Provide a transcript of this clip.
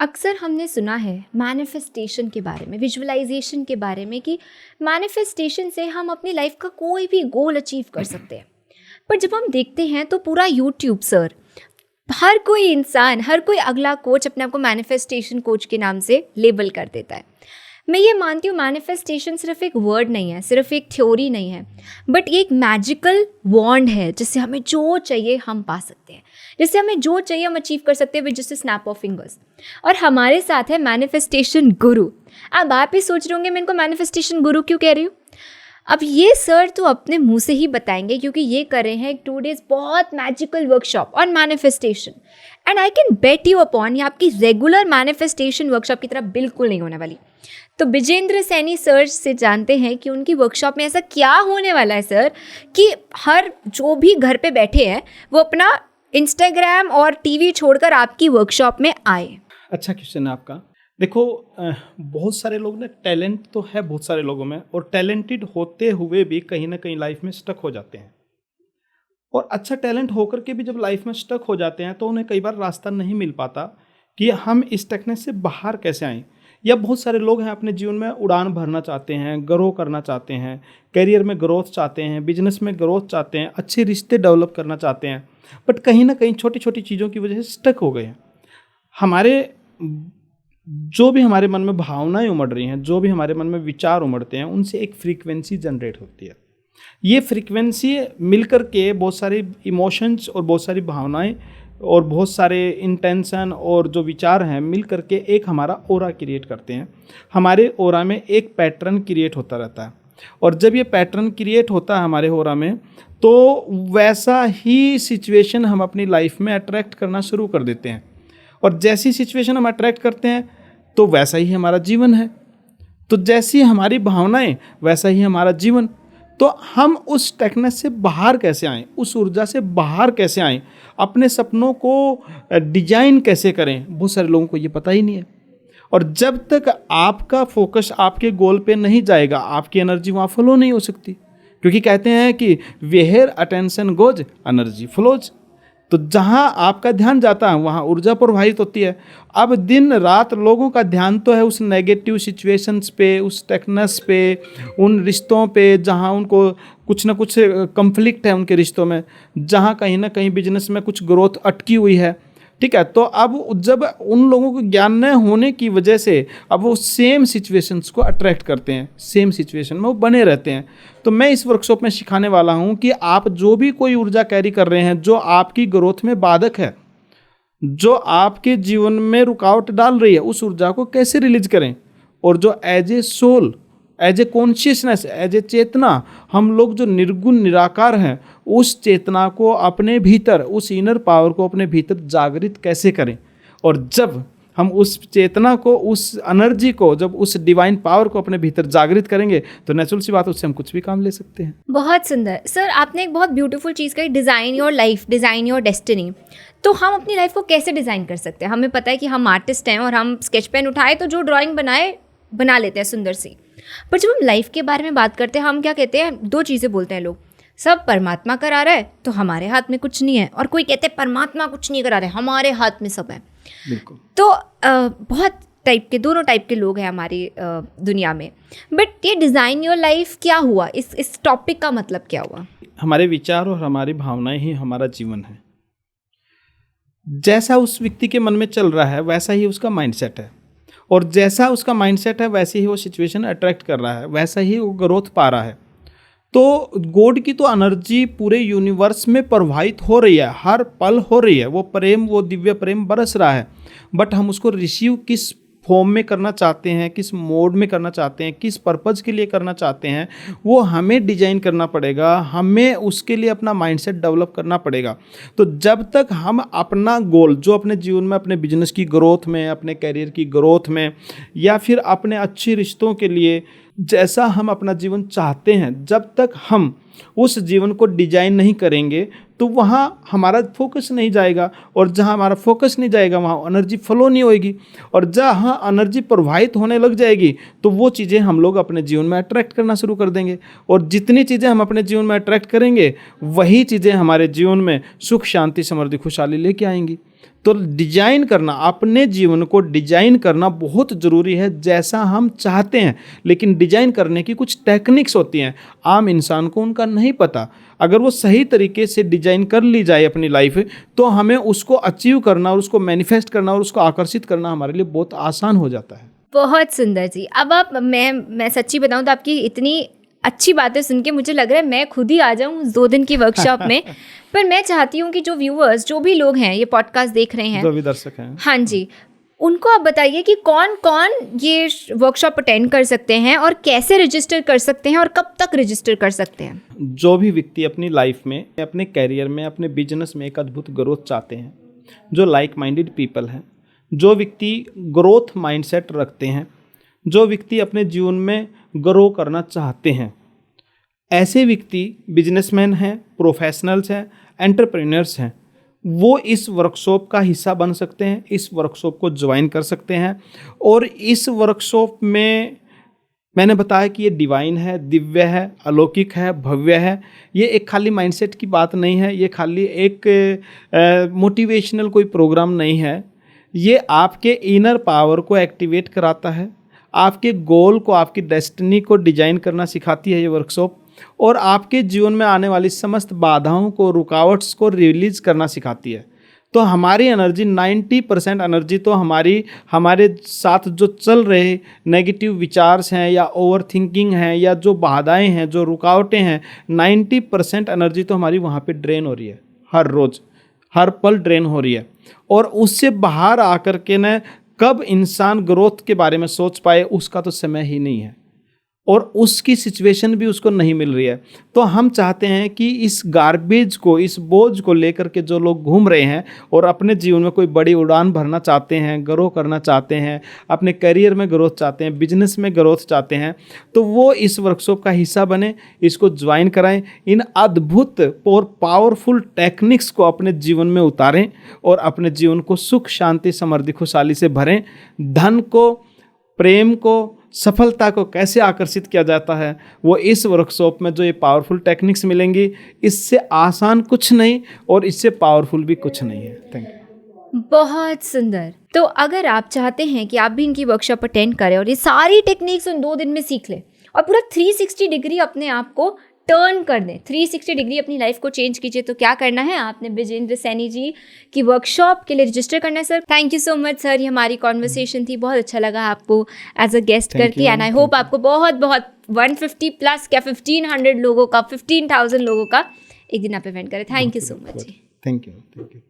अक्सर हमने सुना है मैनिफेस्टेशन के बारे में, विजुअलाइजेशन के बारे में, कि मैनिफेस्टेशन से हम अपनी लाइफ का कोई भी गोल अचीव कर सकते हैं। पर जब हम देखते हैं तो पूरा यूट्यूब सर, हर कोई इंसान, हर कोई अगला कोच अपने आप को मैनिफेस्टेशन कोच के नाम से लेबल कर देता है। मैं ये मानती हूँ मैनिफेस्टेशन सिर्फ एक वर्ड नहीं है, सिर्फ एक थ्योरी नहीं है, बट ये एक मैजिकल वॉन्ड है जिससे हमें जो चाहिए हम पा सकते हैं, जिससे हमें जो चाहिए हम अचीव कर सकते हैं with just snap of fingers. और हमारे साथ है मैनिफेस्टेशन गुरु। अब आप ही सोच रहे होंगे मैं इनको मैनिफेस्टेशन गुरु क्यों कह रही हूँ। अब ये सर तो अपने मुंह से ही बताएंगे, क्योंकि ये कर रहे हैं एक 2 days बहुत magical workshop on manifestation. And I can bet you upon ये आपकी रेगुलर मैनिफेस्टेशन वर्कशॉप की तरह बिल्कुल नहीं होने वाली। तो विजेंद्र सैनी सर से जानते हैं कि उनकी वर्कशॉप में ऐसा क्या होने वाला है सर, कि हर जो भी घर पे बैठे हैं वो अपना इंस्टाग्राम और टीवी छोड़कर आपकी वर्कशॉप में आए। अच्छा क्वेश्चन है आपका। देखो, बहुत सारे लोग ना, टैलेंट तो है बहुत सारे लोगों में, और टैलेंटेड होते हुए भी कहीं ना कहीं लाइफ में स्टक हो जाते हैं। और अच्छा टैलेंट होकर के भी जब लाइफ में स्टक हो जाते हैं तो उन्हें कई बार रास्ता नहीं मिल पाता कि हम इस स्टकनेस से बाहर कैसे आएँ। या बहुत सारे लोग हैं अपने जीवन में उड़ान भरना चाहते हैं, ग्रो करना चाहते हैं, करियर में ग्रोथ चाहते हैं, बिजनेस में ग्रोथ चाहते हैं, अच्छे रिश्ते डेवलप करना चाहते हैं, बट कहीं ना कहीं छोटी छोटी चीज़ों की वजह से स्टक हो गए हैं। हमारे जो भी हमारे मन में भावनाएं उमड़ रही हैं, जो भी हमारे मन में विचार उमड़ते हैं, उनसे एक फ्रीक्वेंसी जनरेट होती है। ये फ्रीक्वेंसी मिलकर के बहुत सारी इमोशंस और बहुत सारी भावनाएं और बहुत सारे इंटेंशन और जो विचार हैं मिल करके एक हमारा ऑरा क्रिएट करते हैं। हमारे ऑरा में एक पैटर्न क्रिएट होता रहता है, और जब ये पैटर्न क्रिएट होता है हमारे ऑरा में, तो वैसा ही सिचुएशन हम अपनी लाइफ में अट्रैक्ट करना शुरू कर देते हैं। और जैसी सिचुएशन हम अट्रैक्ट करते हैं तो वैसा ही हमारा जीवन है। तो जैसी हमारी भावनाएं वैसा ही हमारा जीवन। तो हम उस टेक्नेस से बाहर कैसे आएँ, उस ऊर्जा से बाहर कैसे आएँ, अपने सपनों को डिजाइन कैसे करें, बहुत सारे लोगों को ये पता ही नहीं है। और जब तक आपका फोकस आपके गोल पे नहीं जाएगा, आपकी एनर्जी वहाँ फ्लो नहीं हो सकती, क्योंकि कहते हैं कि where attention goes energy flows. तो जहाँ आपका ध्यान जाता है वहाँ ऊर्जा प्रवाहित होती है। अब दिन रात लोगों का ध्यान तो है उस नेगेटिव सिचुएशंस पे, उस टेक्नेस पे, उन रिश्तों पे जहाँ उनको कुछ ना कुछ कन्फ्लिक्ट है उनके रिश्तों में, जहाँ कहीं ना कहीं बिजनेस में कुछ ग्रोथ अटकी हुई है। ठीक है, तो अब जब उन लोगों को ज्ञान न होने की वजह से अब वो सेम सिचुएशंस को अट्रैक्ट करते हैं, सेम सिचुएशन में वो बने रहते हैं। तो मैं इस वर्कशॉप में सिखाने वाला हूँ कि आप जो भी कोई ऊर्जा कैरी कर रहे हैं जो आपकी ग्रोथ में बाधक है, जो आपके जीवन में रुकावट डाल रही है, उस ऊर्जा को कैसे रिलीज करें। और जो as a soul, as a consciousness, as a चेतना, हम लोग जो निर्गुण निराकार हैं, उस चेतना को अपने भीतर, उस इनर पावर को अपने भीतर जागृत कैसे करें। और जब हम उस चेतना को, उस एनर्जी को, जब उस डिवाइन पावर को अपने भीतर जागृत करेंगे तो नेचुरल सी बात, उससे हम कुछ भी काम ले सकते हैं। बहुत सुंदर सर, आपने एक बहुत ब्यूटीफुल चीज़ कही, design your life, design your destiny. तो हम अपनी लाइफ को कैसे डिज़ाइन कर सकते हैं? हमें पता है कि हम आर्टिस्ट हैं और हम स्केच पेन उठाए तो जो ड्राइंग बना लेते हैं सुंदर सी। पर जब हम लाइफ के बारे में बात करते हैं, हम क्या कहते हैं, 2 चीज़ें बोलते हैं लोग। सब परमात्मा करा रहा है तो हमारे हाथ में कुछ नहीं है, और कोई कहते हैं परमात्मा कुछ नहीं करा रहे, हमारे हाथ में सब है। बिल्कुल। तो बहुत टाइप के, दोनों टाइप के लोग हैं हमारी दुनिया में। बट ये डिज़ाइन योर लाइफ क्या हुआ, इस टॉपिक का मतलब क्या हुआ? हमारे विचार और हमारी भावनाएं ही हमारा जीवन है। जैसा उस व्यक्ति के मन में चल रहा है वैसा ही उसका माइंडसेट है, और जैसा उसका माइंडसेट है वैसे ही वो सिचुएशन अट्रैक्ट कर रहा है, वैसा ही वो ग्रोथ पा रहा है। तो गॉड की तो एनर्जी पूरे यूनिवर्स में प्रवाहित हो रही है, हर पल हो रही है। वो प्रेम, वो दिव्य प्रेम बरस रहा है, बट हम उसको रिसीव किस फॉर्म में करना चाहते हैं, किस मोड में करना चाहते हैं, किस पर्पज़ के लिए करना चाहते हैं, वो हमें डिजाइन करना पड़ेगा। हमें उसके लिए अपना माइंडसेट डेवलप करना पड़ेगा। तो जब तक हम अपना गोल, जो अपने जीवन में, अपने बिजनेस की ग्रोथ में, अपने करियर की ग्रोथ में, या फिर अपने अच्छे रिश्तों के लिए, जैसा हम अपना जीवन चाहते हैं, जब तक हम उस जीवन को डिजाइन नहीं करेंगे तो वहाँ हमारा फोकस नहीं जाएगा, और जहाँ हमारा फोकस नहीं जाएगा वहाँ एनर्जी फ्लो नहीं होएगी, और जहाँ एनर्जी प्रवाहित होने लग जाएगी तो वो चीज़ें हम लोग अपने जीवन में अट्रैक्ट करना शुरू कर देंगे। और जितनी चीज़ें हम अपने जीवन में अट्रैक्ट करेंगे वही चीज़ें हमारे जीवन में सुख, शांति, समृद्धि, खुशहाली लेके आएंगी। तो डिजाइन करना, अपने जीवन को डिजाइन करना बहुत ज़रूरी है जैसा हम चाहते हैं। लेकिन डिजाइन करने की कुछ टेक्निक्स होती हैं, आम इंसान को उनका नहीं पता। अगर वो सही तरीके से डिजाइन कर ली जाए अपनी लाइफ, तो हमें उसको अचीव करना और उसको मैनिफेस्ट करना और उसको आकर्षित करना हमारे लिए बहुत आसान हो जाता है। बहुत सुंदर जी। अब आप, मैं सच्ची बताऊं तो आपकी इतनी अच्छी बातें सुन के मुझे लग रहा है मैं खुद ही आ जाऊं 2 दिन की वर्कशॉप में। पर मैं चाहती हूं कि जो व्यूअर्स, जो भी लोग हैं ये पॉडकास्ट देख रहे हैं, जो भी दर्शक हैं, हाँ जी, उनको आप बताइए कि कौन कौन ये वर्कशॉप अटेंड कर सकते हैं और कैसे रजिस्टर कर सकते हैं और कब तक रजिस्टर कर सकते हैं। जो भी व्यक्ति अपनी लाइफ में, अपने कैरियर में, अपने बिजनेस में एक अद्भुत ग्रोथ चाहते हैं, जो लाइक माइंडेड पीपल हैं, जो व्यक्ति ग्रोथ माइंडसेट रखते हैं, जो व्यक्ति अपने जीवन में ग्रो करना चाहते हैं, ऐसे व्यक्ति बिजनेसमैन हैं, प्रोफेशनल्स हैं, एंटरप्रेन्योर्स हैं, वो इस वर्कशॉप का हिस्सा बन सकते हैं, इस वर्कशॉप को ज्वाइन कर सकते हैं। और इस वर्कशॉप में मैंने बताया कि ये डिवाइन है, दिव्य है, अलौकिक है, भव्य है। ये एक खाली माइंडसेट की बात नहीं है, ये खाली एक मोटिवेशनल कोई प्रोग्राम नहीं है। ये आपके इनर पावर को एक्टिवेट कराता है, आपके गोल को, आपकी डेस्टिनी को डिजाइन करना सिखाती है ये वर्कशॉप, और आपके जीवन में आने वाली समस्त बाधाओं को, रुकावट्स को रिलीज करना सिखाती है। तो हमारी एनर्जी 90% एनर्जी तो हमारे साथ जो चल रहे नेगेटिव विचार्स हैं या ओवर थिंकिंग हैं या जो बाधाएं हैं, जो रुकावटें हैं, 90% एनर्जी तो हमारी वहाँ पे ड्रेन हो रही है, हर रोज़, हर पल ड्रेन हो रही है। और उससे बाहर आकर के न कब इंसान ग्रोथ के बारे में सोच पाए, उसका तो समय ही नहीं है, और उसकी सिचुएशन भी उसको नहीं मिल रही है। तो हम चाहते हैं कि इस गार्बेज को, इस बोझ को लेकर के जो लोग घूम रहे हैं और अपने जीवन में कोई बड़ी उड़ान भरना चाहते हैं, ग्रो करना चाहते हैं, अपने करियर में ग्रोथ चाहते हैं, बिजनेस में ग्रोथ चाहते हैं, तो वो इस वर्कशॉप का हिस्सा बने, इसको ज्वाइन कराएं, इन अद्भुत और पावरफुल टेक्निक्स को अपने जीवन में उतारें और अपने जीवन को सुख, शांति, समृद्धि, खुशहाली से भरें। धन को, प्रेम को, सफलता को कैसे आकर्षित किया जाता है, वो इस वर्कशॉप में जो ये पावरफुल टेक्निक्स मिलेंगी, इससे आसान कुछ नहीं और इससे पावरफुल भी कुछ नहीं है। Thank you. बहुत सुंदर। तो अगर आप चाहते हैं कि आप भी इनकी वर्कशॉप अटेंड करें और ये सारी टेक्निक्स उन 2 दिन में सीख लें और पूरा 360 डिग्री अपने आप को टर्न कर दें, 360 डिग्री अपनी लाइफ को चेंज कीजिए, तो क्या करना है, आपने विजेंद्र सैनी जी की वर्कशॉप के लिए रजिस्टर करना है। Sir, thank you so much sir, ये हमारी कॉन्वर्सेशन थी, बहुत अच्छा लगा आपको एज अ गेस्ट करके, एंड आई होप आपको बहुत बहुत 150 प्लस क्या 1500 लोगों का, 15,000 लोगों का एक दिन आप इवेंट करें। थैंक यू सो मच जी। Thank you.